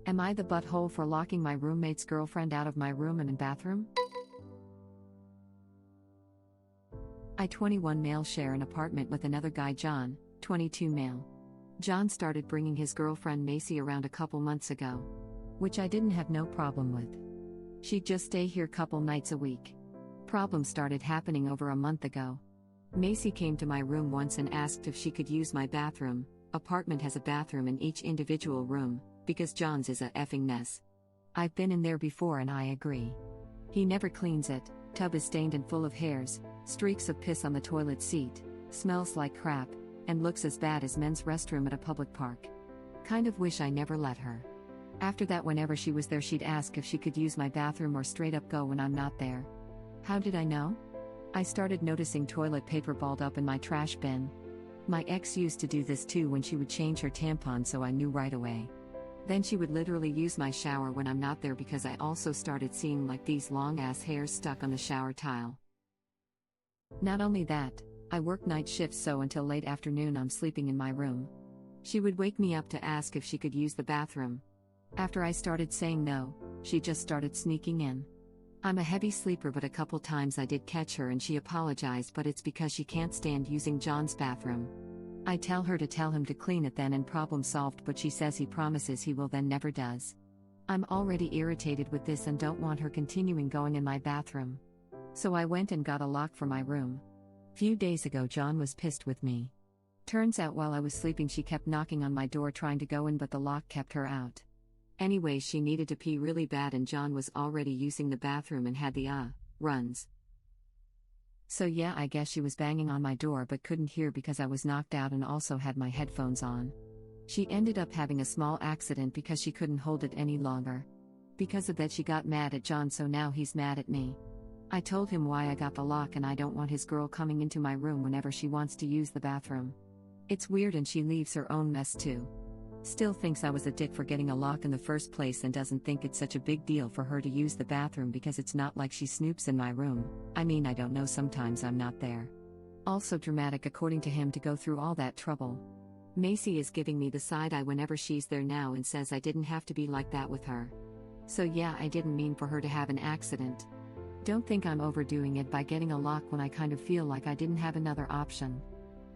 Am I the butthole for locking my roommate's girlfriend out of my room and bathroom? I 21 male share an apartment with another guy John, 22 male. John started bringing his girlfriend Macy around a couple months ago. Which I didn't have no problem with. She'd just stay here couple nights a week. Problem started happening over a month ago. Macy came to my room once and asked if she could use my bathroom. Apartment has a bathroom in each individual room, because John's is a effing mess. I've been in there before and I agree. He never cleans it, tub is stained and full of hairs, streaks of piss on the toilet seat, smells like crap, and looks as bad as men's restroom at a public park. Kind of wish I never let her. After that, whenever she was there, she'd ask if she could use my bathroom or straight up go when I'm not there. How did I know? I started noticing toilet paper balled up in my trash bin. My ex used to do this too when she would change her tampon, so I knew right away. Then she would literally use my shower when I'm not there because I also started seeing like these long ass hairs stuck on the shower tile. Not only that, I work night shifts, so until late afternoon I'm sleeping in my room. She would wake me up to ask if she could use the bathroom. After I started saying no, she just started sneaking in. I'm a heavy sleeper, but a couple times I did catch her and she apologized, but it's because she can't stand using John's bathroom. I tell her to tell him to clean it then and problem solved, but she says he promises he will then never does. I'm already irritated with this and don't want her continuing going in my bathroom. So I went and got a lock for my room. Few days ago John was pissed with me. Turns out while I was sleeping she kept knocking on my door trying to go in, but the lock kept her out. Anyways, she needed to pee really bad and John was already using the bathroom and had the runs. So yeah, I guess she was banging on my door but couldn't hear because I was knocked out and also had my headphones on. She ended up having a small accident because she couldn't hold it any longer. Because of that she got mad at John, so now he's mad at me. I told him why I got the lock and I don't want his girl coming into my room whenever she wants to use the bathroom. It's weird and she leaves her own mess too. Still thinks I was a dick for getting a lock in the first place and doesn't think it's such a big deal for her to use the bathroom because it's not like she snoops in my room. I mean, I don't know, sometimes I'm not there. Also dramatic according to him to go through all that trouble. Macy is giving me the side eye whenever she's there now and says I didn't have to be like that with her. So yeah, I didn't mean for her to have an accident. Don't think I'm overdoing it by getting a lock when I kind of feel like I didn't have another option.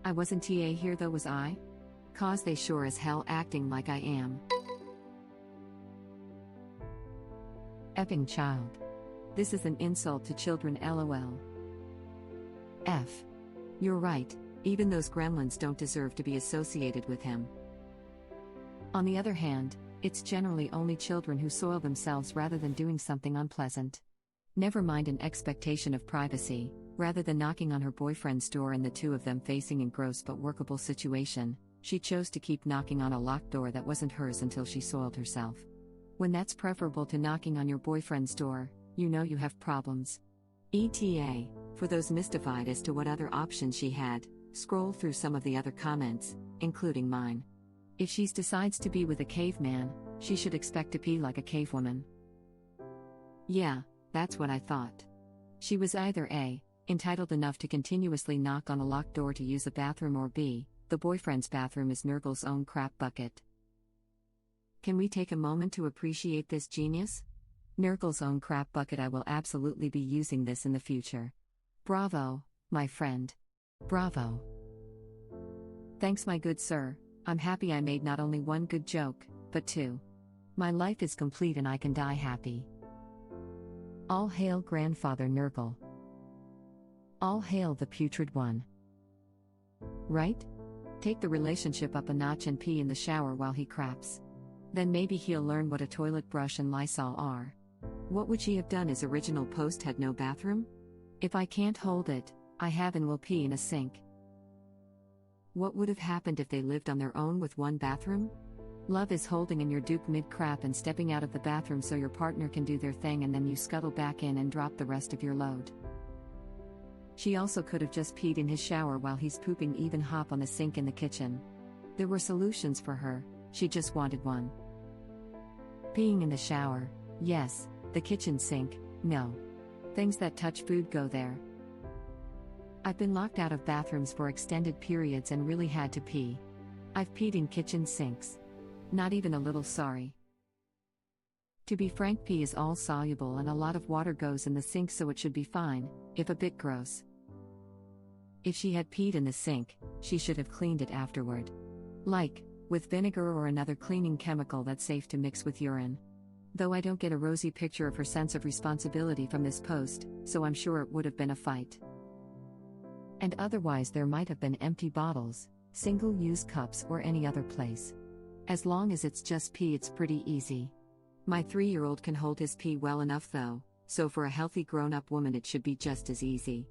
I wasn't TA here though, was I? Cause they sure as hell acting like I am. Effing child. This is an insult to children, lol. F. You're right, even those gremlins don't deserve to be associated with him. On the other hand, it's generally only children who soil themselves rather than doing something unpleasant. Never mind an expectation of privacy, rather than knocking on her boyfriend's door and the two of them facing a gross but workable situation, she chose to keep knocking on a locked door that wasn't hers until she soiled herself. When that's preferable to knocking on your boyfriend's door, you know you have problems. ETA, for those mystified as to what other options she had, scroll through some of the other comments, including mine. If she decides to be with a caveman, she should expect to pee like a cavewoman. Yeah, that's what I thought. She was either A, entitled enough to continuously knock on a locked door to use a bathroom, or B, the boyfriend's bathroom is Nurgle's own crap bucket. Can we take a moment to appreciate this genius? Nurgle's own crap bucket. I will absolutely be using this in the future. Bravo, my friend. Bravo. Thanks, my good sir. I'm happy I made not only one good joke, but two. My life is complete and I can die happy. All hail grandfather Nurgle. All hail the putrid one. Right? Take the relationship up a notch and pee in the shower while he craps. Then maybe he'll learn what a toilet brush and Lysol are. What would she have done? His original post had no bathroom? If I can't hold it, I have and will pee in a sink. What would have happened if they lived on their own with one bathroom? Love is holding in your duke mid-crap and stepping out of the bathroom so your partner can do their thing and then you scuttle back in and drop the rest of your load. She also could have just peed in his shower while he's pooping, even hop on the sink in the kitchen. There were solutions for her, she just wanted one. Peeing in the shower, yes. The kitchen sink, no. Things that touch food go there. I've been locked out of bathrooms for extended periods and really had to pee. I've peed in kitchen sinks. Not even a little sorry. To be frank, pee is all soluble and a lot of water goes in the sink, so it should be fine, if a bit gross. If she had peed in the sink, she should have cleaned it afterward. Like, with vinegar or another cleaning chemical that's safe to mix with urine. Though I don't get a rosy picture of her sense of responsibility from this post, so I'm sure it would have been a fight. And otherwise there might have been empty bottles, single-use cups or any other place. As long as it's just pee, it's pretty easy. My 3-year-old can hold his pee well enough though, so for a healthy grown-up woman it should be just as easy.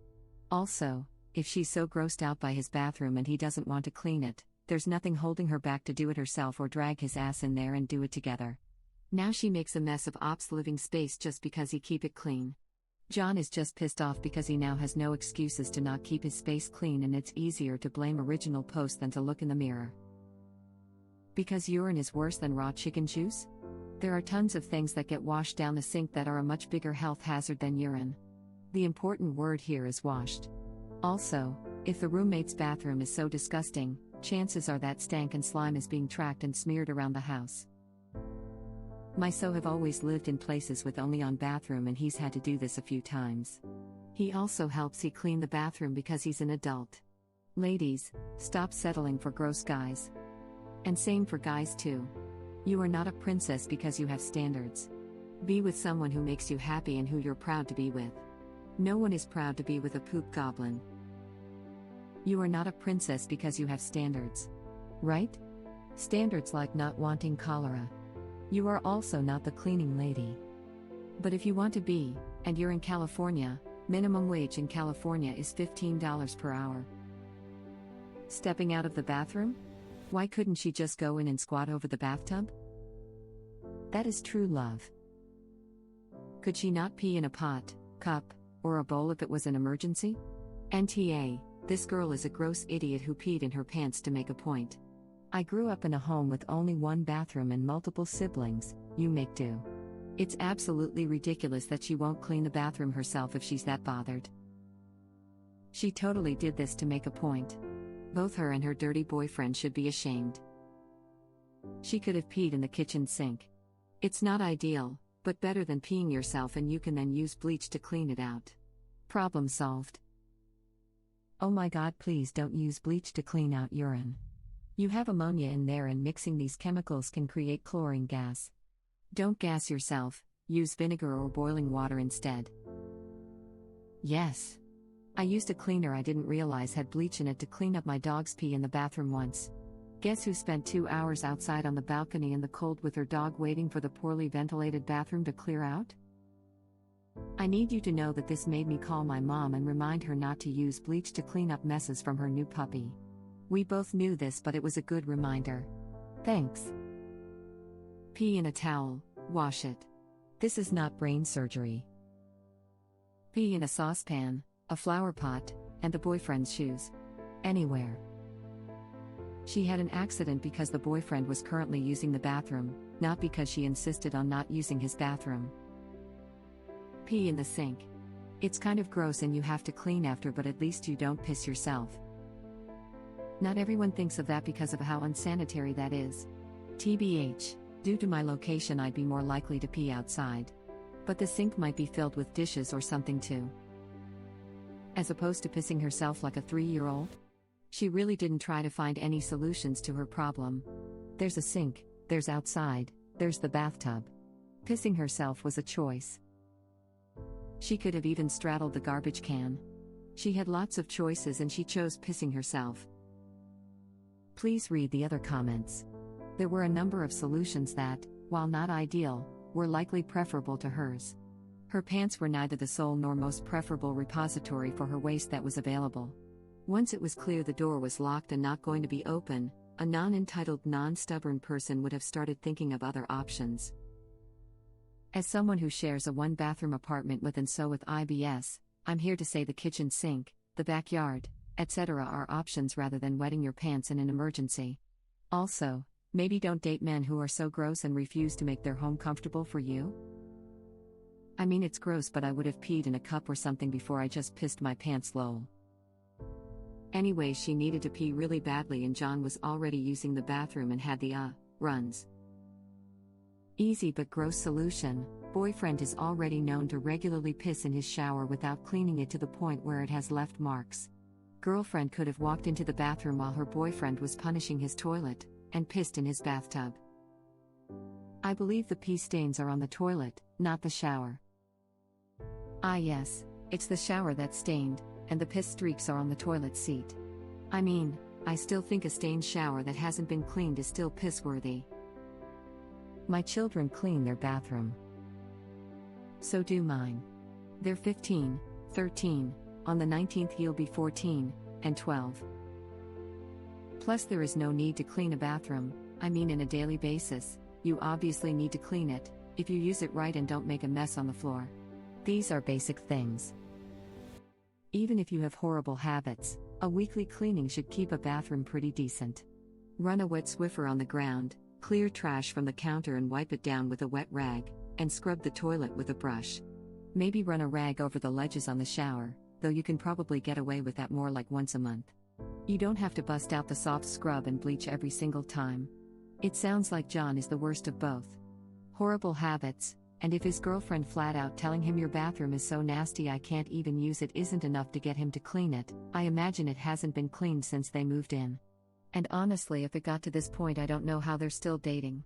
Also, if she's so grossed out by his bathroom and he doesn't want to clean it, there's nothing holding her back to do it herself or drag his ass in there and do it together. Now she makes a mess of Op's living space just because he keep it clean. John is just pissed off because he now has no excuses to not keep his space clean, and it's easier to blame original post than to look in the mirror. Because urine is worse than raw chicken juice? There are tons of things that get washed down the sink that are a much bigger health hazard than urine. The important word here is washed. Also, if the roommate's bathroom is so disgusting, chances are that stank and slime is being tracked and smeared around the house. My so have always lived in places with only on bathroom, and he's had to do this a few times. He also helps he clean the bathroom because he's an adult. Ladies, stop settling for gross guys. And same for guys too. You are not a princess because you have standards. Be with someone who makes you happy and who you're proud to be with. No one is proud to be with a poop goblin. You are not a princess because you have standards. Right? Standards like not wanting cholera. You are also not the cleaning lady. But if you want to be, and you're in California, minimum wage in California is $15 per hour. Stepping out of the bathroom? Why couldn't she just go in and squat over the bathtub? That is true love. Could she not pee in a pot, cup, or a bowl if it was an emergency? NTA, this girl is a gross idiot who peed in her pants to make a point. I grew up in a home with only one bathroom and multiple siblings, you make do. It's absolutely ridiculous that she won't clean the bathroom herself if she's that bothered. She totally did this to make a point. Both her and her dirty boyfriend should be ashamed. She could have peed in the kitchen sink. It's not ideal, but better than peeing yourself, and you can then use bleach to clean it out. Problem solved. Oh my god, please don't use bleach to clean out urine. You have ammonia in there, and mixing these chemicals can create chlorine gas. Don't gas yourself, use vinegar or boiling water instead. Yes. I used a cleaner I didn't realize had bleach in it to clean up my dog's pee in the bathroom once. Guess who spent 2 hours outside on the balcony in the cold with her dog waiting for the poorly ventilated bathroom to clear out? I need you to know that this made me call my mom and remind her not to use bleach to clean up messes from her new puppy. We both knew this, but it was a good reminder. Thanks. Pee in a towel, wash it. This is not brain surgery. Pee in a saucepan, a flower pot, and the boyfriend's shoes. Anywhere. She had an accident because the boyfriend was currently using the bathroom, not because she insisted on not using his bathroom. Pee in the sink. It's kind of gross and you have to clean after, but at least you don't piss yourself. Not everyone thinks of that because of how unsanitary that is. TBH, due to my location I'd be more likely to pee outside. But the sink might be filled with dishes or something too. As opposed to pissing herself like a 3-year-old? She really didn't try to find any solutions to her problem. There's a sink, there's outside, there's the bathtub. Pissing herself was a choice. She could have even straddled the garbage can. She had lots of choices and she chose pissing herself. Please read the other comments. There were a number of solutions that, while not ideal, were likely preferable to hers. Her pants were neither the sole nor most preferable repository for her waste that was available. Once it was clear the door was locked and not going to be open, a non-entitled, non-stubborn person would have started thinking of other options. As someone who shares a one-bathroom apartment with and so with IBS, I'm here to say the kitchen sink, the backyard, etc. are options rather than wetting your pants in an emergency. Also, maybe don't date men who are so gross and refuse to make their home comfortable for you. I mean, it's gross, but I would have peed in a cup or something before I just pissed my pants, lol. Anyway, she needed to pee really badly and John was already using the bathroom and had the runs. Easy but gross solution. Boyfriend is already known to regularly piss in his shower without cleaning it to the point where it has left marks. Girlfriend could have walked into the bathroom while her boyfriend was punishing his toilet, and pissed in his bathtub. I believe the pee stains are on the toilet, not the shower. Ah yes, it's the shower that's stained, and the piss streaks are on the toilet seat. I mean, I still think a stained shower that hasn't been cleaned is still piss-worthy. My children clean their bathroom. So do mine. They're 15, 13, on the 19th he'll be 14, and 12. Plus there is no need to clean a bathroom, I mean in a daily basis, you obviously need to clean it, if you use it right and don't make a mess on the floor. These are basic things. Even if you have horrible habits, a weekly cleaning should keep a bathroom pretty decent. Run a wet Swiffer on the ground, clear trash from the counter and wipe it down with a wet rag, and scrub the toilet with a brush. Maybe run a rag over the ledges on the shower, though you can probably get away with that more like once a month. You don't have to bust out the soft scrub and bleach every single time. It sounds like John is the worst of both. Horrible habits, and if his girlfriend flat out telling him your bathroom is so nasty I can't even use it isn't enough to get him to clean it, I imagine it hasn't been cleaned since they moved in. And honestly, if it got to this point, I don't know how they're still dating.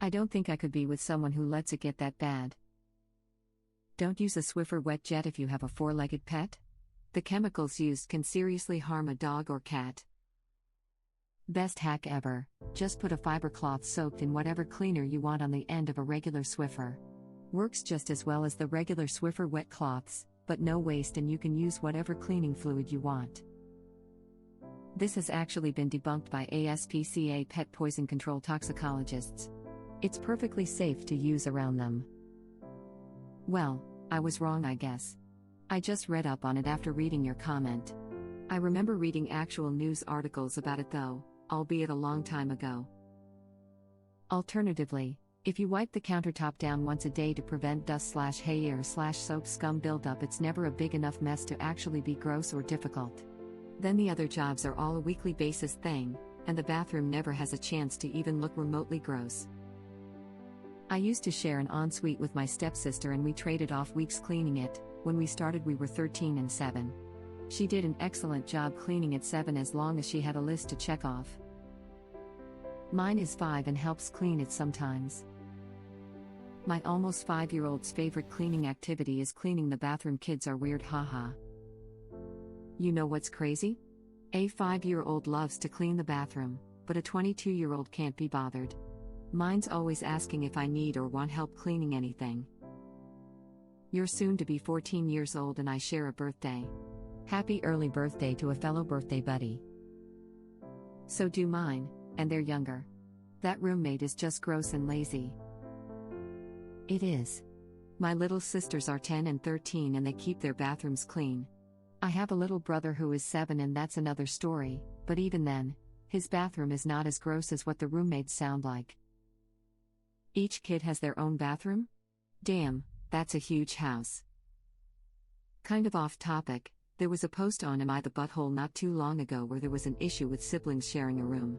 I don't think I could be with someone who lets it get that bad. Don't use a Swiffer wet jet if you have a four-legged pet. The chemicals used can seriously harm a dog or cat. Best hack ever, just put a fiber cloth soaked in whatever cleaner you want on the end of a regular Swiffer. Works just as well as the regular Swiffer wet cloths, but no waste and you can use whatever cleaning fluid you want. This has actually been debunked by ASPCA pet poison control toxicologists. It's perfectly safe to use around them. Well, I was wrong, I guess. I just read up on it after reading your comment. I remember reading actual news articles about it though, albeit a long time ago. Alternatively, if you wipe the countertop down once a day to prevent dust/hair/soap scum buildup, it's never a big enough mess to actually be gross or difficult. Then the other jobs are all a weekly basis thing, and the bathroom never has a chance to even look remotely gross. I used to share an ensuite with my stepsister and we traded off weeks cleaning it. When we started we were 13 and 7. She did an excellent job cleaning at 7 as long as she had a list to check off. Mine is 5 and helps clean it sometimes. My almost 5-year-old's favorite cleaning activity is cleaning the bathroom. Kids are weird, haha. You know what's crazy? A 5-year-old loves to clean the bathroom, but a 22-year-old can't be bothered. Mine's always asking if I need or want help cleaning anything. You're soon to be 14 years old and I share a birthday. Happy early birthday to a fellow birthday buddy. So do mine, and they're younger. That roommate is just gross and lazy. It is. My little sisters are 10 and 13 and they keep their bathrooms clean. I have a little brother who is 7 and that's another story, but even then, his bathroom is not as gross as what the roommates sound like. Each kid has their own bathroom? Damn, that's a huge house. Kind of off topic, there was a post on Am I the Butthole not too long ago where there was an issue with siblings sharing a room.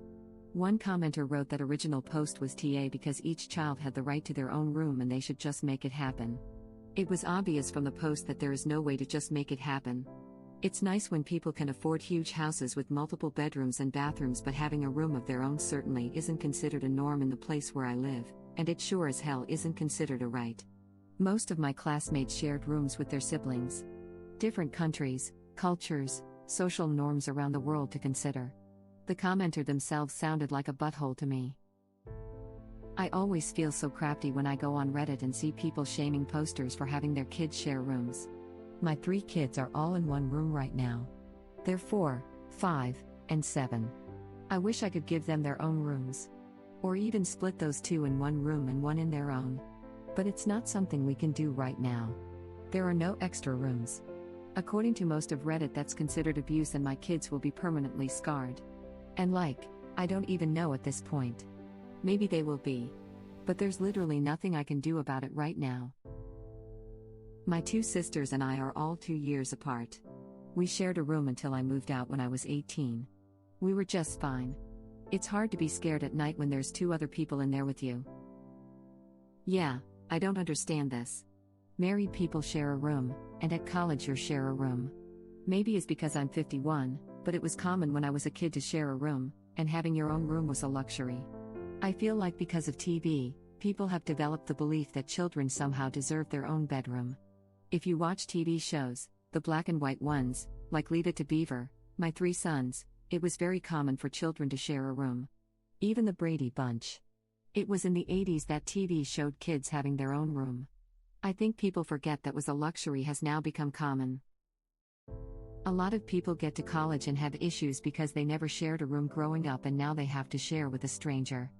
One commenter wrote that original post was TA because each child had the right to their own room and they should just make it happen. It was obvious from the post that there is no way to just make it happen. It's nice when people can afford huge houses with multiple bedrooms and bathrooms, but having a room of their own certainly isn't considered a norm in the place where I live, and it sure as hell isn't considered a right. Most of my classmates shared rooms with their siblings. Different countries, cultures, social norms around the world to consider. The commenter themselves sounded like a butthole to me. I always feel so crafty when I go on Reddit and see people shaming posters for having their kids share rooms. My 3 kids are all in one room right now. They're 4, 5, and 7. I wish I could give them their own rooms. Or even split those 2 in one room and one in their own. But it's not something we can do right now. There are no extra rooms. According to most of Reddit, that's considered abuse and my kids will be permanently scarred. And I don't even know at this point. Maybe they will be. But there's literally nothing I can do about it right now. My 2 sisters and I are all 2 years apart. We shared a room until I moved out when I was 18. We were just fine. It's hard to be scared at night when there's 2 other people in there with you. Yeah, I don't understand this. Married people share a room, and at college you share a room. Maybe it's because I'm 51, but it was common when I was a kid to share a room, and having your own room was a luxury. I feel like because of TV, people have developed the belief that children somehow deserve their own bedroom. If you watch TV shows, the black and white ones, like Leave It to Beaver, My Three Sons, it was very common for children to share a room. Even the Brady Bunch. It was in the 80s that TV showed kids having their own room. I think people forget that was a luxury has now become common. A lot of people get to college and have issues because they never shared a room growing up and now they have to share with a stranger.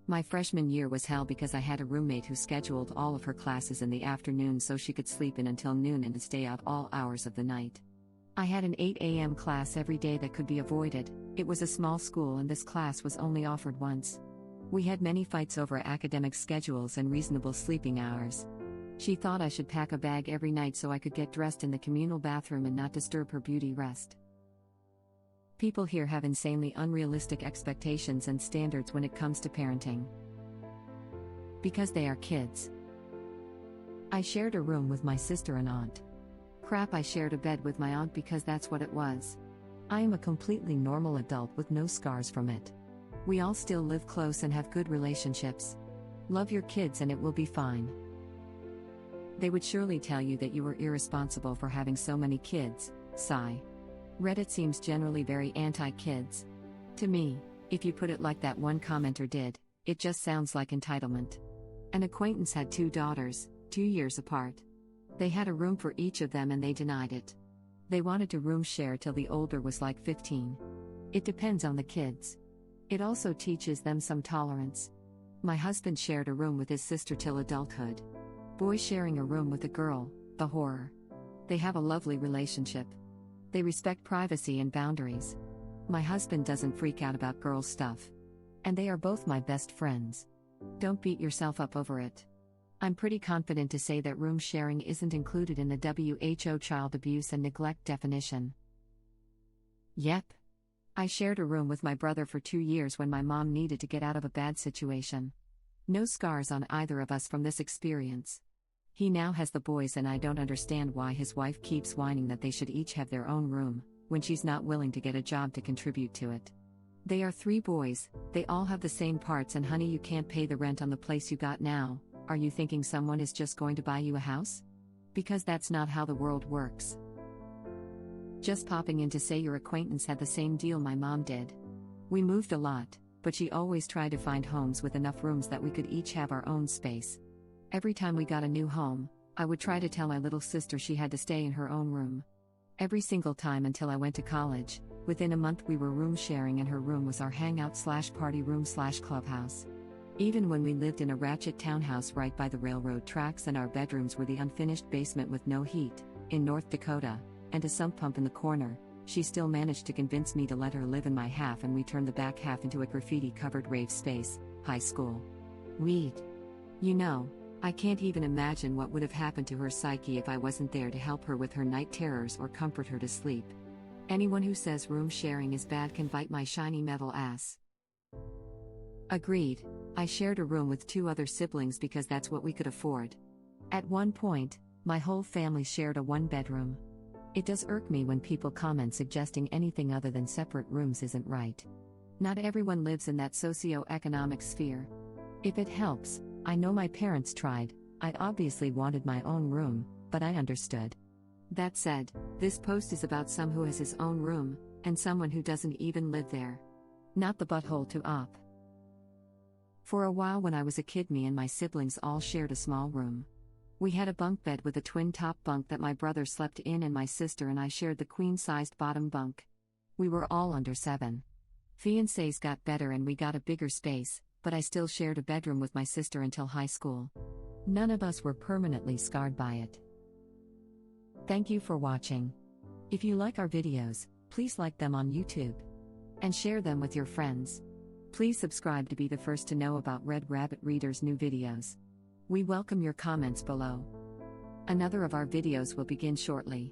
My freshman year was hell because I had a roommate who scheduled all of her classes in the afternoon so she could sleep in until noon and stay out all hours of the night. I had an 8 a.m. class every day that could be avoided. It was a small school and this class was only offered once. We had many fights over academic schedules and reasonable sleeping hours. She thought I should pack a bag every night so I could get dressed in the communal bathroom and not disturb her beauty rest. People here have insanely unrealistic expectations and standards when it comes to parenting. Because they are kids. I shared a room with my sister and aunt. Crap, I shared a bed with my aunt because that's what it was. I am a completely normal adult with no scars from it. We all still live close and have good relationships. Love your kids and it will be fine. They would surely tell you that you were irresponsible for having so many kids, sigh. Reddit seems generally very anti-kids. To me, if you put it like that one commenter did, it just sounds like entitlement. An acquaintance had 2 daughters, 2 years apart. They had a room for each of them and they denied it. They wanted to room share till the older was like 15. It depends on the kids. It also teaches them some tolerance. My husband shared a room with his sister till adulthood. Boy sharing a room with a girl, the horror. They have a lovely relationship. They respect privacy and boundaries. My husband doesn't freak out about girl stuff. And they are both my best friends. Don't beat yourself up over it. I'm pretty confident to say that room sharing isn't included in the WHO child abuse and neglect definition. Yep. I shared a room with my brother for 2 years when my mom needed to get out of a bad situation. No scars on either of us from this experience. He now has the boys and I don't understand why his wife keeps whining that they should each have their own room, when she's not willing to get a job to contribute to it. They are 3 boys, they all have the same parts and honey you can't pay the rent on the place you got now, are you thinking someone is just going to buy you a house? Because that's not how the world works. Just popping in to say your acquaintance had the same deal my mom did. We moved a lot, but she always tried to find homes with enough rooms that we could each have our own space. Every time we got a new home, I would try to tell my little sister she had to stay in her own room. Every single time until I went to college, within a month we were room sharing and her room was our hangout/party room/clubhouse. Even when we lived in a ratchet townhouse right by the railroad tracks and our bedrooms were the unfinished basement with no heat, in North Dakota, and a sump pump in the corner, she still managed to convince me to let her live in my half and we turned the back half into a graffiti-covered rave space, high school. Weed. You know, I can't even imagine what would have happened to her psyche if I wasn't there to help her with her night terrors or comfort her to sleep. Anyone who says room sharing is bad can bite my shiny metal ass. Agreed, I shared a room with 2 other siblings because that's what we could afford. At one point, my whole family shared a 1-bedroom. It does irk me when people comment suggesting anything other than separate rooms isn't right. Not everyone lives in that socio-economic sphere. If it helps, I know my parents tried, I obviously wanted my own room, but I understood. That said, this post is about some who has his own room, and someone who doesn't even live there. Not the butthole to op. For a while when I was a kid, me and my siblings all shared a small room. We had a bunk bed with a twin-top bunk that my brother slept in and my sister and I shared the queen-sized bottom bunk. We were all under 7. Fiancés got better and we got a bigger space, but I still shared a bedroom with my sister until high school. None of us were permanently scarred by it. Thank you for watching. If you like our videos, please like them on YouTube. And share them with your friends. Please subscribe to be the first to know about Red Rabbit Reader's new videos. We welcome your comments below. Another of our videos will begin shortly.